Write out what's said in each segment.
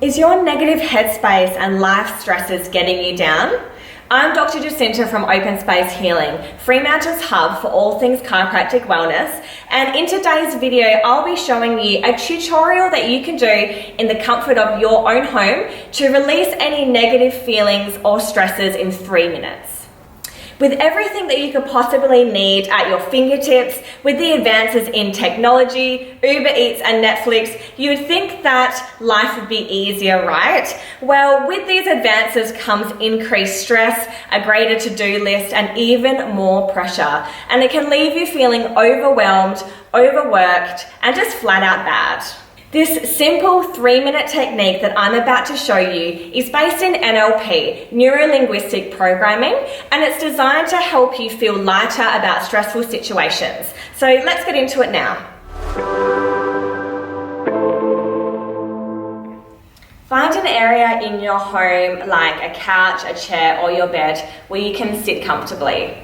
Is your negative headspace and life stresses getting you down? I'm Dr. Jacinta from Open Space Healing, Fremantle's hub for all things chiropractic wellness, and in today's video I'll be showing you a tutorial that you can do in the comfort of your own home to release any negative feelings or stresses in 3 minutes. With everything that you could possibly need at your fingertips, with the advances in technology, Uber Eats and Netflix, you would think that life would be easier, right? Well, with these advances comes increased stress, a greater to-do list, and even more pressure. And it can leave you feeling overwhelmed, overworked, and just flat out bad. This simple 3-minute technique that I'm about to show you is based in NLP, Neuro-Linguistic Programming, and it's designed to help you feel lighter about stressful situations. So let's get into it now. Find an area in your home like a couch, a chair, or your bed where you can sit comfortably.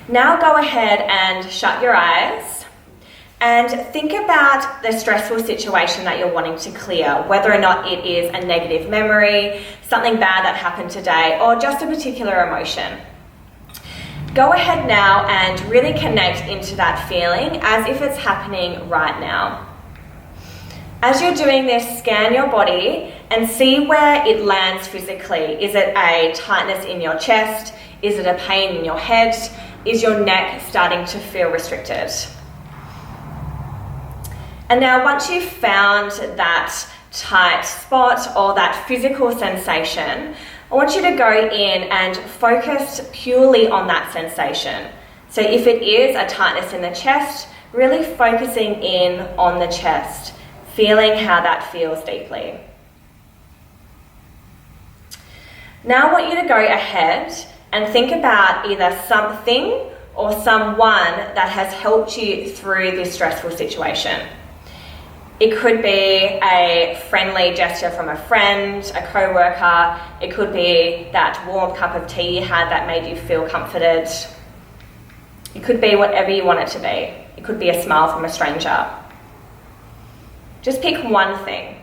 Now go ahead and shut your eyes. And think about the stressful situation that you're wanting to clear, whether or not it is a negative memory, something bad that happened today, or just a particular emotion. Go ahead now and really connect into that feeling as if it's happening right now. As you're doing this, scan your body and see where it lands physically. Is it a tightness in your chest? Is it a pain in your head? Is your neck starting to feel restricted? And now once you've found that tight spot or that physical sensation, I want you to go in and focus purely on that sensation. So if it is a tightness in the chest, really focusing in on the chest, feeling how that feels deeply. Now I want you to go ahead and think about either something or someone that has helped you through this stressful situation. It could be a friendly gesture from a friend, a co-worker. It could be that warm cup of tea you had that made you feel comforted. It could be whatever you want it to be. It could be a smile from a stranger. Just pick one thing.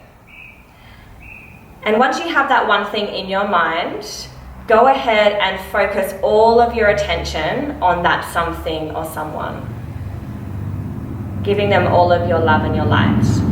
And once you have that one thing in your mind, go ahead and focus all of your attention on that something or someone, giving them all of your love and your light.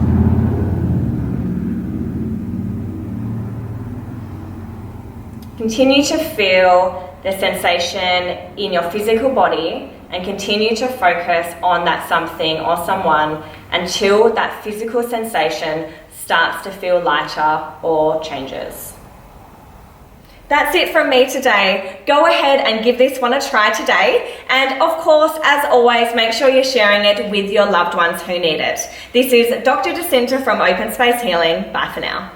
Continue to feel the sensation in your physical body and continue to focus on that something or someone until that physical sensation starts to feel lighter or changes. That's it from me today. Go ahead and give this one a try today. And of course, as always, make sure you're sharing it with your loved ones who need it. This is Dr. Jacinta from Open Space Healing. Bye for now.